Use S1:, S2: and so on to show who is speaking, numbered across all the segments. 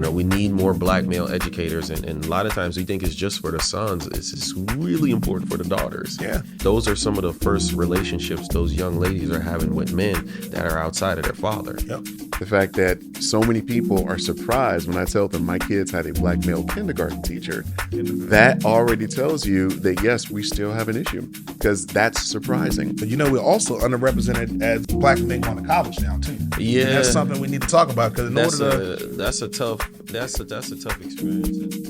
S1: we need more black male educators, and a lot of times we think it's just for the sons. It's really important for the daughters.
S2: Yeah.
S1: Those are some of the first relationships those young ladies are having with men that are outside of their father.
S2: Yep.
S3: The fact that so many people are surprised when I tell them my kids had a black male kindergarten teacher, that already tells you that, yes, we still have an issue, because that's surprising.
S2: But we're also underrepresented as black men going to college now too.
S1: Yeah,
S2: and that's something we need to talk about, because
S1: that's a tough experience.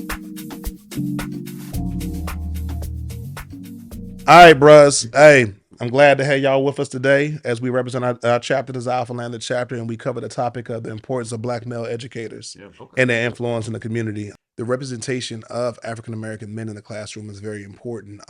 S2: All right, bros. Hey, I'm glad to have y'all with us today as we represent our chapter, the Alpha Lander chapter, and we cover the topic of the importance of black male educators and their influence in the community. The representation of African-American men in the classroom is very important.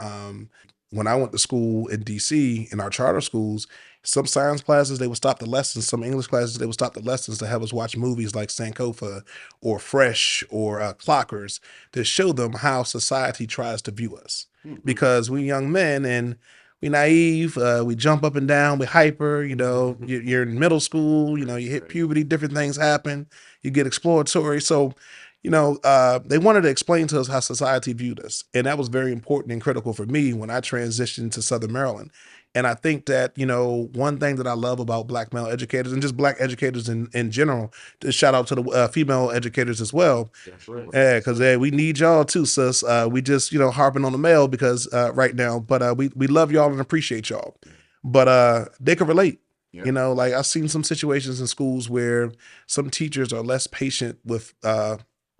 S2: When I went to school in DC, in our charter schools, some science classes, they would stop the lessons. Some English classes, they would stop the lessons to have us watch movies like Sankofa or Fresh or Clockers to show them how society tries to view us. Because we young men and we naive, we jump up and down, we hyper, you're in middle school, you hit puberty, different things happen, you get exploratory. So, they wanted to explain to us how society viewed us. And that was very important and critical for me when I transitioned to Southern Maryland. And I think that, one thing that I love about black male educators and just black educators in general, to shout out to the female educators as well.
S1: That's right.
S2: Yeah, because we need y'all too, sis. We just, harping on the male because right now, but we love y'all and appreciate y'all. But they can relate.
S3: Yeah.
S2: Like I've seen some situations in schools where some teachers are less patient with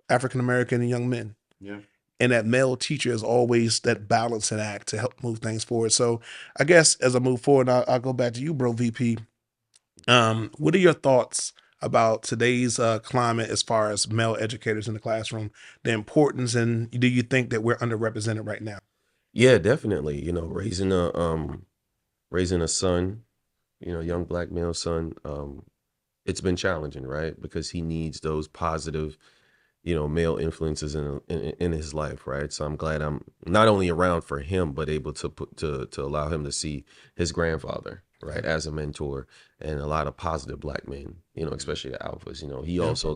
S2: African-American young men.
S3: Yeah.
S2: And that male teacher is always that balancing act to help move things forward. So I guess as I move forward, I'll go back to you, bro, VP. What are your thoughts about today's climate as far as male educators in the classroom, the importance, and do you think that we're underrepresented right now?
S1: Yeah, definitely. Raising a son, young black male son, it's been challenging, right? Because he needs those positive male influences in his life, right? So I'm glad I'm not only around for him, but able to allow him to see his grandfather, right, as a mentor, and a lot of positive black men, especially the alphas. He also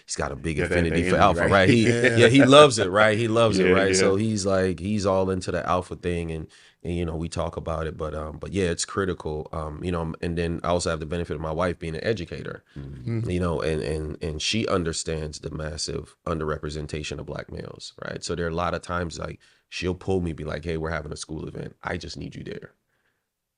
S1: he's got a big affinity for alpha, right? He loves it, right? He loves it, right? Yeah. So he's all into the alpha thing, and we talk about it, but yeah, it's critical. And then I also have the benefit of my wife being an educator, and she understands the massive underrepresentation of black males, right? So there are a lot of times like she'll pull me, be like, hey, we're having a school event. I just need you there.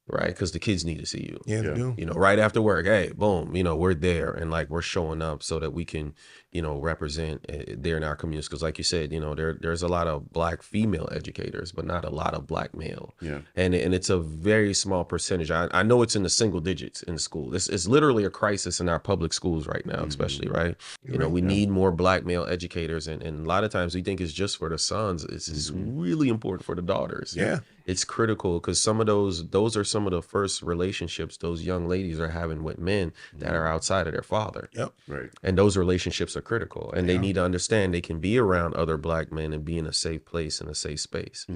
S1: Right, because the kids need to see you.
S2: Yeah, they do.
S1: Right after work, hey, boom, we're there, and like we're showing up so that we can, represent there in our communities. Because, like you said, there's a lot of black female educators, but not a lot of black male.
S3: Yeah,
S1: and it's a very small percentage. I know it's in the single digits in school. It's literally a crisis in our public schools right now, especially right. We need more black male educators, and a lot of times we think it's just for the sons. It's really important for the daughters.
S2: Yeah.
S1: It's critical because those are some of the first relationships those young ladies are having with men that are outside of their father.
S2: Yep.
S3: Right.
S1: And those relationships are critical. And they need to understand they can be around other black men and be in a safe place and a safe space.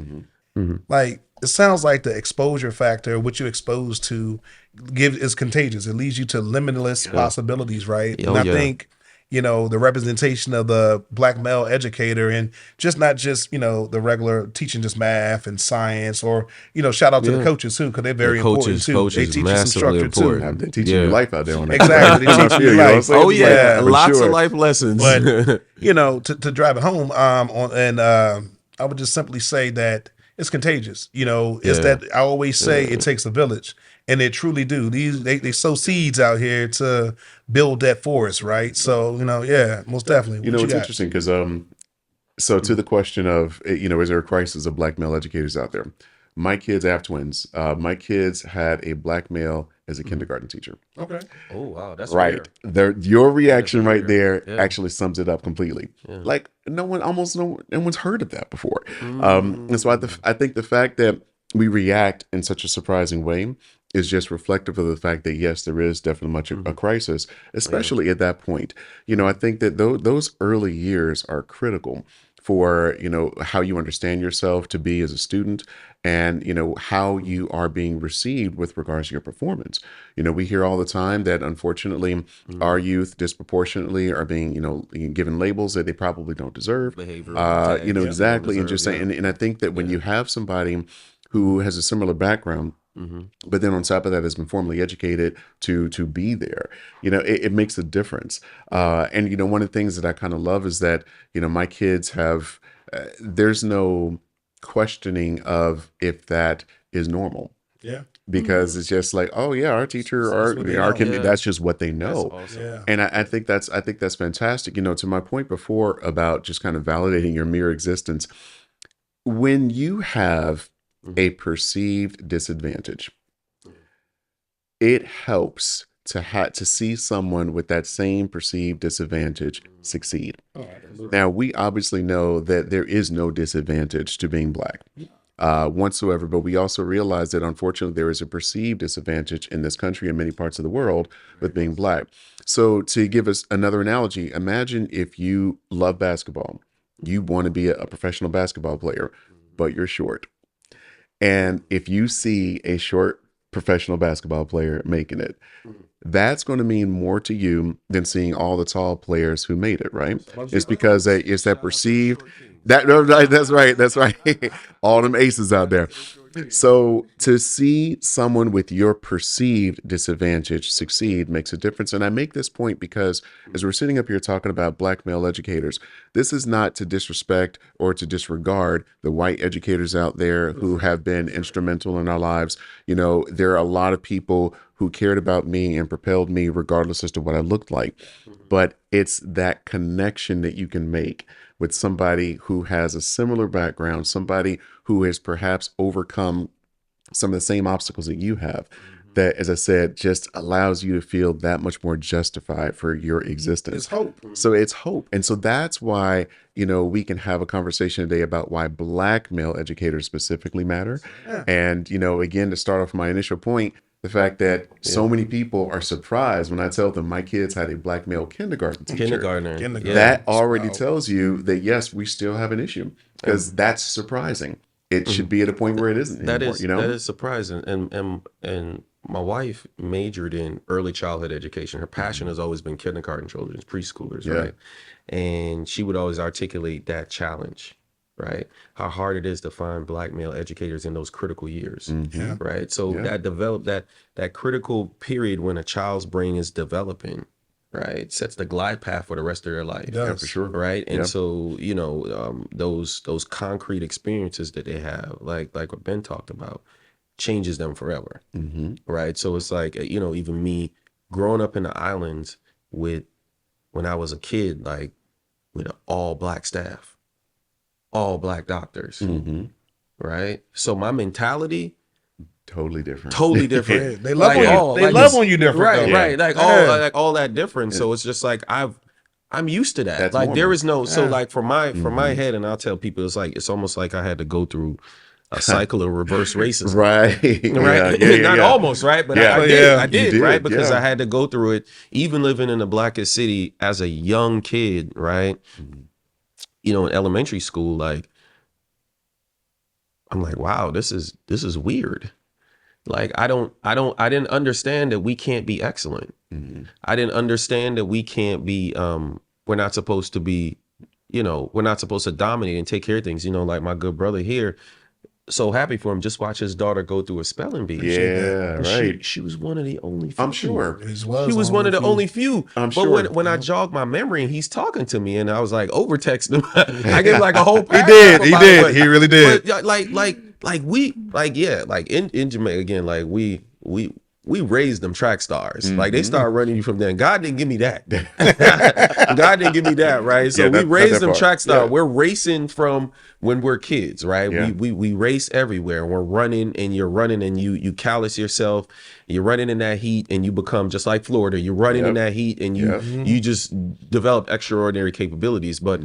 S2: Like, it sounds like the exposure factor, what you're exposed to, is contagious. It leads you to limitless possibilities, right?
S1: Oh,
S2: and I think, the representation of the black male educator, and not just, the regular teaching just math and science, or, shout out to the coaches too, because they're very important too. They teach you some structure too.
S3: They're teaching your life out there.
S2: Exactly. They teach you life.
S1: Oh yeah, lots
S3: of
S1: life lessons.
S2: But, to drive it home, I would just simply say that it's contagious. It's that I always say it takes a village. And they truly do. They sow seeds out here to build that forest, right? So, most definitely.
S3: It's interesting because, so to the question of, is there a crisis of black male educators out there? My kids, I have twins. My kids had a black male as a kindergarten teacher.
S2: Okay.
S1: Oh, wow. That's
S3: right. Your reaction right there actually sums it up completely. Yeah. Like no one's heard of that before. And so I think the fact that we react in such a surprising way is just reflective of the fact that, yes, there is definitely much a crisis, especially at that point. I think that those early years are critical for, how you understand yourself to be as a student, and, how you are being received with regards to your performance. We hear all the time that unfortunately our youth disproportionately are being, given labels that they probably don't deserve.
S1: Behavioral tags
S3: Exactly. And
S1: deserve,
S3: just saying, and I think that when you have somebody who has a similar background, but then on top of that has been formally educated to be there, it makes a difference. And one of the things that I kind of love is that my kids have there's no questioning of if that is normal.
S2: Yeah.
S3: Because it's just like, oh yeah, our teacher, that's just what they know.
S1: Awesome.
S2: Yeah.
S3: And I think that's fantastic. To my point before about just kind of validating your mere existence, when you have a perceived disadvantage, it helps to see someone with that same perceived disadvantage succeed. Now, we obviously know that there is no disadvantage to being Black whatsoever, but we also realize that unfortunately there is a perceived disadvantage in this country and many parts of the world with being Black. So to give us another analogy, imagine if you love basketball, you want to be a professional basketball player, but you're short. And if you see a short professional basketball player making it, that's going to mean more to you than seeing all the tall players who made it, right? It's because it's that perceived, that's right. All them aces out there. So to see someone with your perceived disadvantage succeed makes a difference. And I make this point because as we're sitting up here talking about Black male educators, this is not to disrespect or to disregard the white educators out there who have been instrumental in our lives. There are a lot of people who cared about me and propelled me regardless as to what I looked like. But it's that connection that you can make with somebody who has a similar background, somebody who has perhaps overcome some of the same obstacles that you have, that, as I said, just allows you to feel that much more justified for your existence.
S2: It's hope.
S3: So it's hope. And so that's why, we can have a conversation today about why Black male educators specifically matter. Yeah. And, again, to start off my initial point, the fact that so many people are surprised when I tell them my kids had a Black male kindergarten teacher.
S1: Kindergartner.
S3: That already tells you that, yes, we still have an issue, because that's surprising. It should be at a point where it isn't anymore,
S1: That is surprising. And my wife majored in early childhood education. Her passion has always been kindergarten children, preschoolers, right? And she would always articulate that challenge, right? How hard it is to find Black male educators in those critical years, right? So that developed that critical period when a child's brain is developing, right, sets the glide path for the rest of their life.
S2: Yeah, for
S3: sure.
S1: Right. And so, those concrete experiences that they have, like what Ben talked about, changes them forever. Right. So it's like, even me growing up in the islands when I was a kid, like with an all Black staff, all Black doctors. Right. So my mentality,
S3: totally different.
S2: Yeah, they love on you. They love on you different.
S1: Right,
S2: though.
S1: right. Like all that different. So it's just like I'm used to that.
S3: That's
S1: like
S3: normal.
S1: there is no so like for my head, and I'll tell people it's almost like I had to go through a cycle of reverse racism.
S3: Right.
S1: Right. Not almost, right? But I did, right? Because I had to go through it, even living in the blackest city as a young kid, right? In elementary school, like I'm like, wow, this is weird. Like I didn't understand that we can't be excellent. I didn't understand that we can't be we're not supposed to be, we're not supposed to dominate and take care of things. Like my good brother here, so happy for him. Just watch his daughter go through a spelling bee.
S3: Right.
S1: She was one of the only few.
S3: I'm sure.
S1: She was one of the only few.
S3: I'm
S1: but
S3: sure.
S1: when I jogged my memory and he's talking to me and I was like over texting him, I gave like a whole
S2: He did. He really did.
S1: But like in Jamaica again, like we raised them track stars. Like they started running you from there. God didn't give me that. God didn't give me that, right? So we raised them track stars. Yeah. We're racing from when we're kids, right? Yeah. We race everywhere. We're running and you're running and you callous yourself. You're running in that heat and you become just like Florida. You're running in that heat and you just develop extraordinary capabilities. But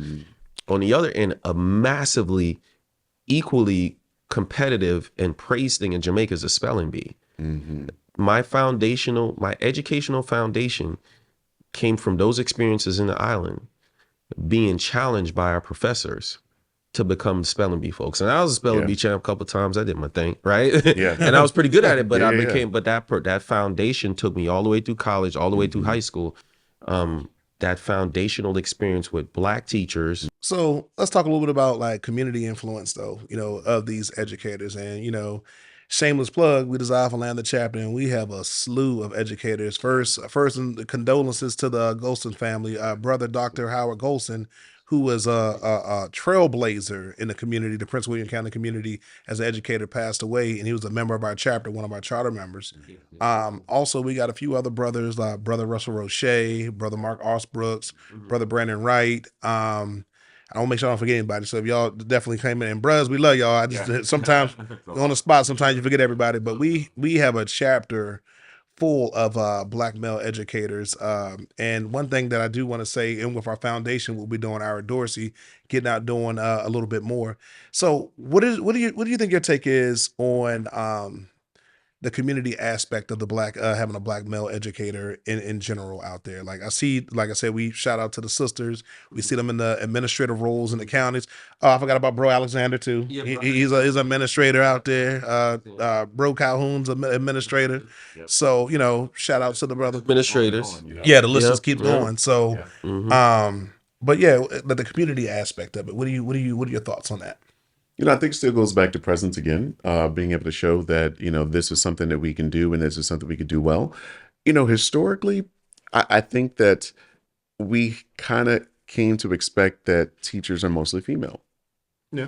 S1: on the other end, a massively equally competitive and praised thing in Jamaica is a spelling bee. My educational foundation came from those experiences in the island, being challenged by our professors to become spelling bee folks. And I was a spelling bee champ a couple of times. I did my thing, right?
S3: Yeah.
S1: And I was pretty good at it, but but that foundation took me all the way through college, all the way through high school. That foundational experience with Black teachers.
S2: So let's talk a little bit about like community influence though, of these educators. And, shameless plug, we desire for Land the chapter, and we have a slew of educators. First, and condolences to the Gholson family, brother Dr. Howard Gholson, who was a trailblazer in the community, the Prince William County community, as an educator, passed away, and he was a member of our chapter, one of our charter members. Also, we got a few other brothers, brother Russell Roche, brother Mark Osbrooks, brother Brandon Wright. I don't make sure I don't forget anybody. So if y'all definitely came in, and bros, we love y'all. I just sometimes on the spot, sometimes you forget everybody, but we have a chapter full of Black male educators. And one thing that I do want to say, and with our foundation, we'll be doing our Dorsey, getting out doing a little bit more. So what do you think your take is on the community aspect of the having a Black male educator in general out there? Like I said, we shout out to the sisters. We see them in the administrative roles in the counties. I forgot about Bro Alexander too. Yeah, he's an administrator out there. Bro Calhoun's an administrator. Yep. So, shout out to the brother
S1: Administrators.
S2: Yeah, the list just keeps going. So, but the community aspect of it. What are your thoughts on that?
S3: I think it still goes back to presence again, being able to show that, this is something that we can do and this is something we can do well. Historically, I think that we kind of came to expect that teachers are mostly female.
S2: Yeah.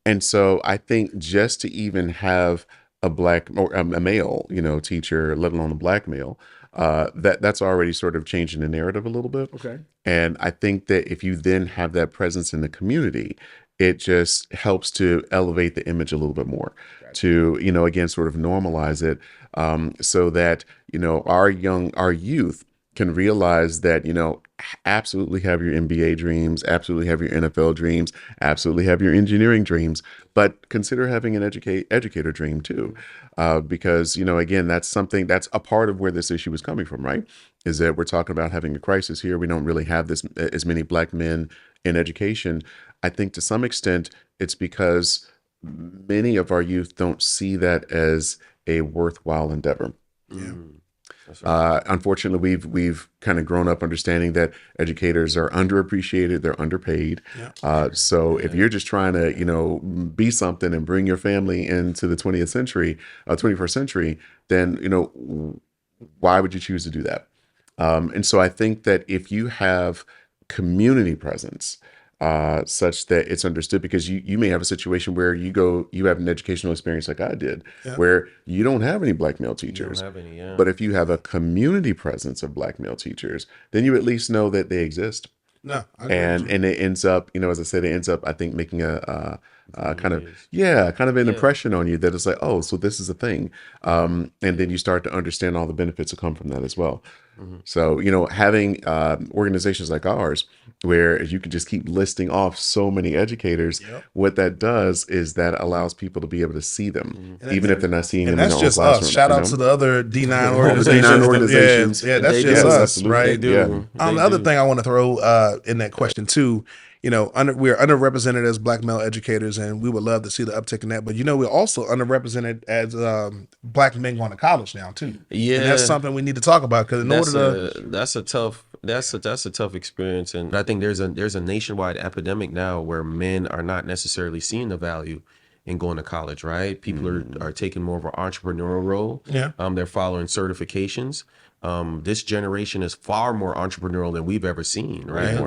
S3: And so I think just to even have a Black or a male, teacher, let alone a Black male, that's already sort of changing the narrative a little bit.
S2: Okay.
S3: And I think that if you then have that presence in the community, it just helps to elevate the image a little bit more, to, again, sort of normalize it, so that, our youth can realize that, absolutely have your MBA dreams, absolutely have your NFL dreams, absolutely have your engineering dreams, but consider having an educator dream too. Because, again, that's a part of where this issue is coming from, right? Is that we're talking about having a crisis here. We don't really have as many Black men in education. I think to some extent it's because many of our youth don't see that as a worthwhile endeavor.
S2: Yeah.
S3: Unfortunately, we've kind of grown up understanding that educators are underappreciated, they're underpaid. Yeah. So if you're just trying to, be something and bring your family into the 21st century, then, why would you choose to do that? And so I think that if you have community presence, such that it's understood, because you may have a situation where you have an educational experience like I did, where you don't have any Black male teachers.
S1: You don't have any, yeah.
S3: But if you have a community presence of Black male teachers, then you at least know that they exist.
S2: No,
S3: and it ends up, as I said, I think making a kind of an impression on you that it's like, oh, so this is a thing. And then you start to understand all the benefits that come from that as well. So, having organizations like ours, where you can just keep listing off so many educators, what that does is that allows people to be able to see them, even if they're not seeing them in their own classroom.
S2: That's just us. Shout out to the other D9 organizations. Yeah, that's just us, right?
S1: They do.
S2: The other thing I want to throw in that question too, we're underrepresented as Black male educators, and we would love to see the uptick in that. But we're also underrepresented as Black men going to college now too.
S1: Yeah,
S2: and that's something we need to talk about, because
S1: that's a tough experience, and I think there's a nationwide epidemic now where men are not necessarily seeing the value in going to college. Right? People are taking more of an entrepreneurial role. Yeah, they're following certifications. This generation is far more entrepreneurial than we've ever seen, right?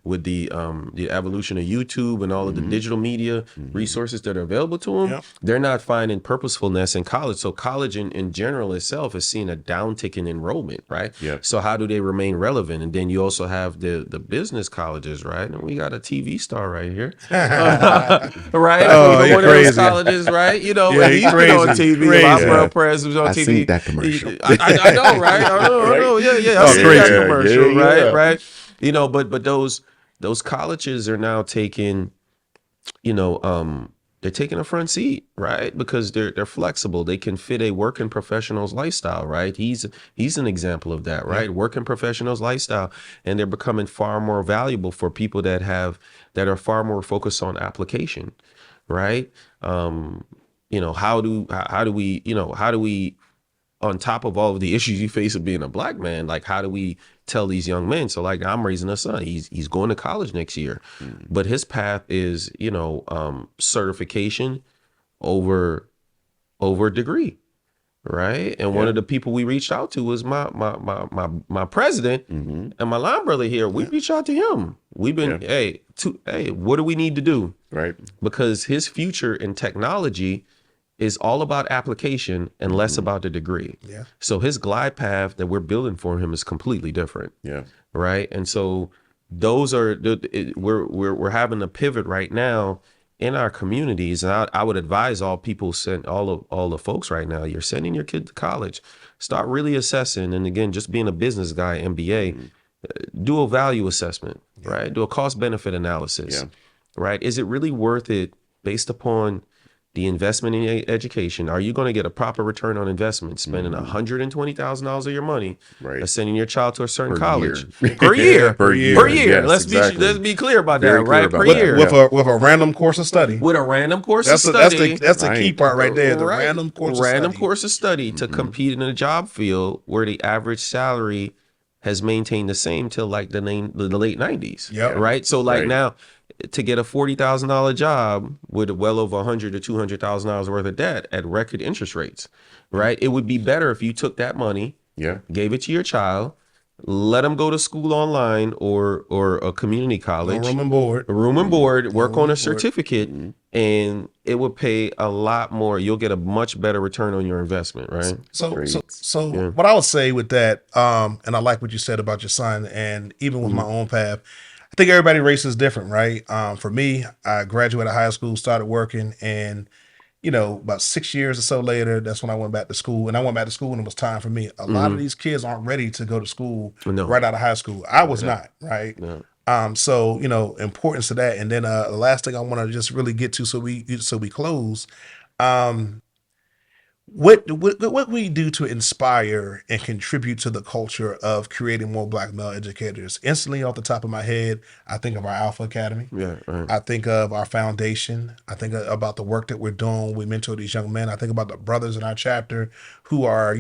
S1: With the evolution of YouTube and all of the digital media resources that are available to them, they're not finding purposefulness in college. So college in general itself is seeing a downtick in enrollment, right?
S3: Yeah.
S1: So how do they remain relevant? And then you also have the business colleges, right? And we got a TV star right here, right?
S2: Oh, you're crazy.
S1: Colleges, right? He's
S2: crazy.
S1: on TV. Lyle Perez was on
S3: I
S1: TV.
S3: seen that commercial.
S1: I know. Right? I know. Yeah. I see that commercial, right? But those colleges are now taking, they're taking a front seat, right? Because they're flexible. They can fit a working professional's lifestyle, right? He's an example of that, right? Working professional's lifestyle, and they're becoming far more valuable for people that are far more focused on application, right? How do we, on top of all of the issues you face of being a black man, like how do we tell these young men? So like I'm raising a son, he's going to college next year, but his path is, certification over degree, right? And one of the people we reached out to was my president and my line brother here. We reached out to him. We've been, hey, what do we need to do?
S3: Right.
S1: Because his future in technology is all about application and less about the degree.
S2: Yeah.
S1: So his glide path that we're building for him is completely different.
S3: Yeah.
S1: Right. And so those are we're having a pivot right now in our communities. And I would advise all people, send all the folks right now, you're sending your kid to college, start really assessing. And again, just being a business guy, MBA, do a value assessment, right? Do a cost benefit analysis, right? Is it really worth it based upon the investment in education? Are you going to get a proper return on investment spending $120,000 of your money sending your child to a certain college per year?
S3: Yes,
S1: let's be clear about that, right? Per year
S2: with a random course of study.
S1: With a random course of study.
S2: That's the key part right there. The random course
S1: of study to compete in a job field where the average salary has maintained the same till like the late 90s.
S2: Yeah.
S1: Right. So now, to get a $40,000 job with well over $100,000 to $200,000 worth of debt at record interest rates, right? It would be better if you took that money, gave it to your child, let them go to school online or a community college,
S2: room and board,
S1: work on a certificate, and it would pay a lot more. You'll get a much better return on your investment, right?
S2: So what I would say with that, and I like what you said about your son, and even with my own path, I think everybody's race is different, right? For me, I graduated high school, started working, and about 6 years or so later, that's when I went back to school. And I went back to school and it was time for me. A lot of these kids aren't ready to go to school right out of high school. I was not, right? No. So, importance to that. And then the last thing I want to just really get to so we close, what we do to inspire and contribute to the culture of creating more black male educators? Instantly off the top of my head, I think of our Alpha Academy. I think of our foundation. I think about the work that we're doing. We mentor these young men. I think about the brothers in our chapter who are,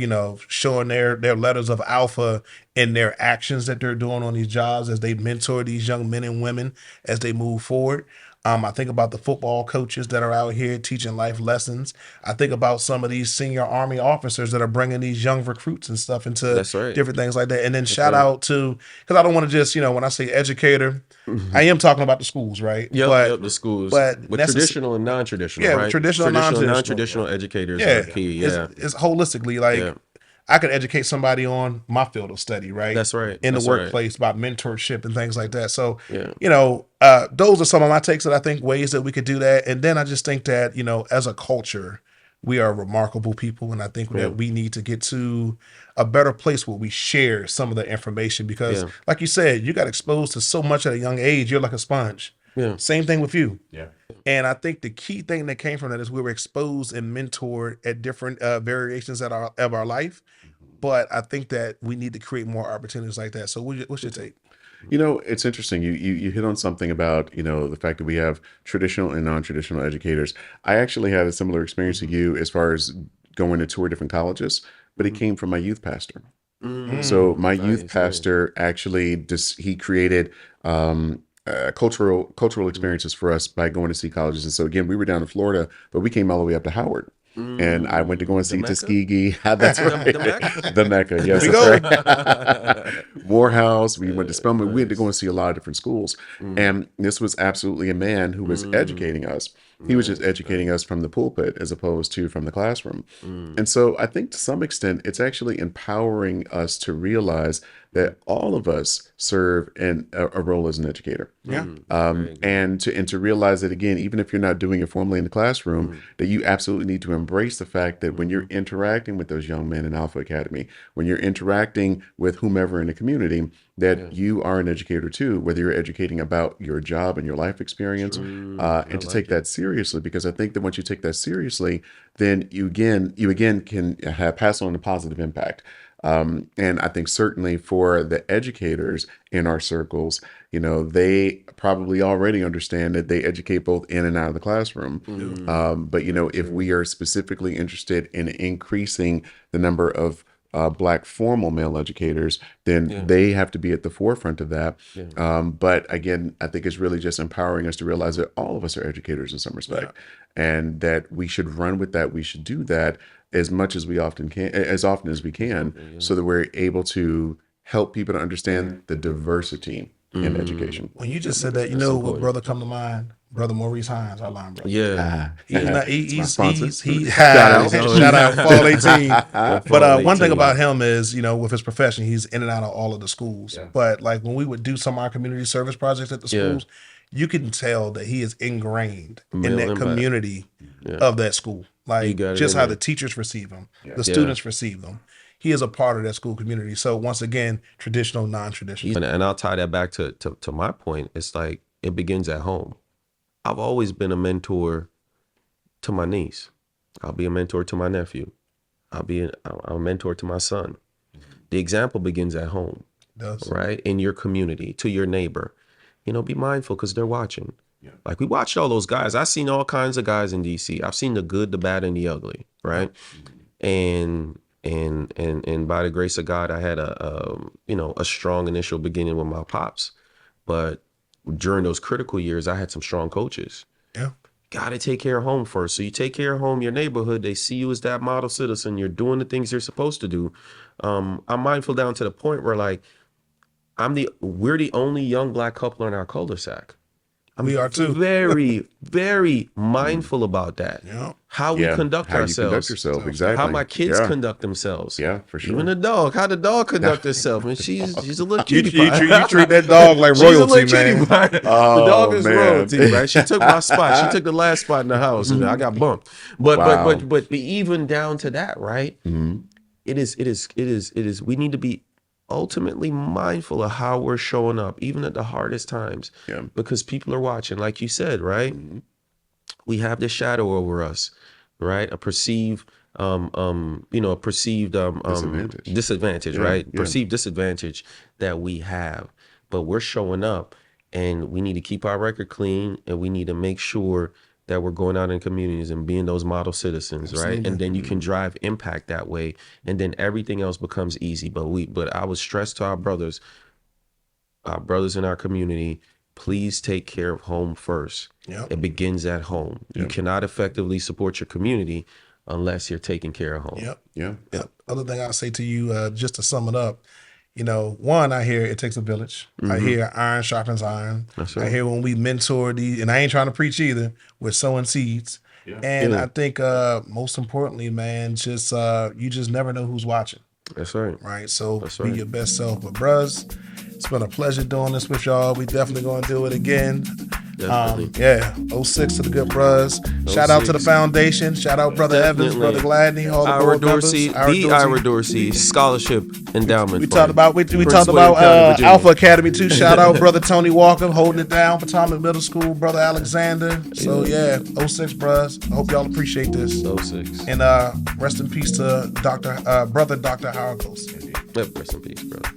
S2: showing their letters of alpha in their actions that they're doing on these jobs as they mentor these young men and women as they move forward. I think about the football coaches that are out here teaching life lessons. I think about some of these senior Army officers that are bringing these young recruits and stuff into different things like that. And then shout out to, because I don't want to just, when I say educator, I am talking about the schools, right?
S1: Yep, the schools.
S2: But
S1: with traditional and non-traditional, right?
S2: Traditional and
S1: non-traditional educators are key.
S2: It's holistically like, I could educate somebody on my field of study, right?
S1: That's right.
S2: In the workplace about mentorship and things like that. So, those are some of my takes that I think ways that we could do that. And then I just think that, as a culture, we are remarkable people. And I think that we need to get to a better place where we share some of the information because like you said, you got exposed to so much at a young age. You're like a sponge. Same thing with you. And I think the key thing that came from that is we were exposed and mentored at different variations of our life. But I think that we need to create more opportunities like that. So what's your take?
S3: It's interesting. You hit on something about, the fact that we have traditional and non-traditional educators. I actually had a similar experience to you as far as going to tour different colleges, but it came from my youth pastor. So my youth pastor actually he created cultural experiences for us by going to see colleges. And so again, we were down in Florida, but we came all the way up to Howard. And I went to go and see Tuskegee. That's right. The Mecca. Yes, that's right. Morehouse. We went to Spelman. We had to go and see a lot of different schools. And this was absolutely a man who was educating us. He was just educating us from the pulpit as opposed to from the classroom. And so I think to some extent, it's actually empowering us to realize that all of us serve in a role as an educator. And to realize that, again, even if you're not doing it formally in the classroom, that you absolutely need to embrace the fact that when you're interacting with those young men in Alpha Academy, when you're interacting with whomever in the community, that you are an educator too, whether you're educating about your job and your life experience, and to take that seriously, because I think that once you take that seriously, then you again can pass on a positive impact. And I think certainly for the educators in our circles, they probably already understand that they educate both in and out of the classroom. But if we are specifically interested in increasing the number of Black formal male educators, then they have to be at the forefront of that. But again, I think it's really just empowering us to realize that all of us are educators in some respect, and that we should run with that. We should do that as often as we can, so that we're able to help people to understand the diversity in education.
S2: When you just said that, what brother come to mind? Brother Maurice Hines, our line brother.
S1: Yeah.
S2: He's
S3: shout
S2: out Fall 18. But one thing about him is, with his profession, he's in and out of all of the schools. But like when we would do some of our community service projects at the schools, you can tell that he is ingrained in that community of that school. Like just how the teachers receive him, the students receive them. He is a part of that school community. So once again, traditional, non-traditional.
S1: And I'll tie that back to my point. It's like it begins at home. I've always been a mentor to my niece. I'll be a mentor to my nephew. I'm a mentor to my son. The example begins at home, right? In your community, to your neighbor. Be mindful because they're watching. Like we watched all those guys. I've seen all kinds of guys in DC. I've seen the good, the bad, and the ugly, right? And by the grace of God, I had a strong initial beginning with my pops. But during those critical years, I had some strong coaches. Got to take care of home first. So you take care of home, your neighborhood, they see you as that model citizen. You're doing the things you're supposed to do. I'm mindful down to the point where like, we're the only young Black couple in our cul-de-sac.
S2: We are too.
S1: Very, very mindful about that. How we conduct ourselves.
S3: How you conduct yourself, exactly.
S1: How my kids conduct themselves.
S3: Yeah, for sure.
S1: Even the dog. How the dog conduct herself. And she's a little cutie
S2: you
S1: pie.
S2: treat that dog like royalty, man.
S1: The dog is royalty, right? She took my spot. She took the last spot in the house, and I got bumped. But even down to that, right? It is. We need to be ultimately mindful of how we're showing up, even at the hardest times, because people are watching, like you said, right? We have this shadow over us, right? A perceived, disadvantage, right? Perceived disadvantage that we have, but we're showing up, and we need to keep our record clean, and we need to make sure that we're going out in communities and being those model citizens, right? And then you can drive impact that way, and then everything else becomes easy. But I would stress to our brothers in our community, please take care of home first. It begins at home. You cannot effectively support your community unless you're taking care of home.
S2: Other thing I'll say to you, just to sum it up, one, I hear it takes a village. I hear iron sharpens iron.
S1: That's right.
S2: I hear when we mentor and I ain't trying to preach either, we're sowing seeds. And I think most importantly, man, just you just never know who's watching.
S1: That's right.
S2: Right. So be your best self. But bruhs, it's been a pleasure doing this with y'all. We definitely gonna do it again. 06 to the good bruhs. Shout out to the foundation. Shout out Brother Evans, Brother Gladney, all the board members.
S1: Ira Dorsey Scholarship Endowment.
S2: We talked about Alpha Academy too. Shout out Brother Tony Walker holding it down for Potomac Middle School, Brother Alexander. So 06 bruhs. I hope y'all appreciate this.
S1: 06.
S2: And rest in peace to Brother Dr. Howard Gholson.
S1: Rest in peace, brother.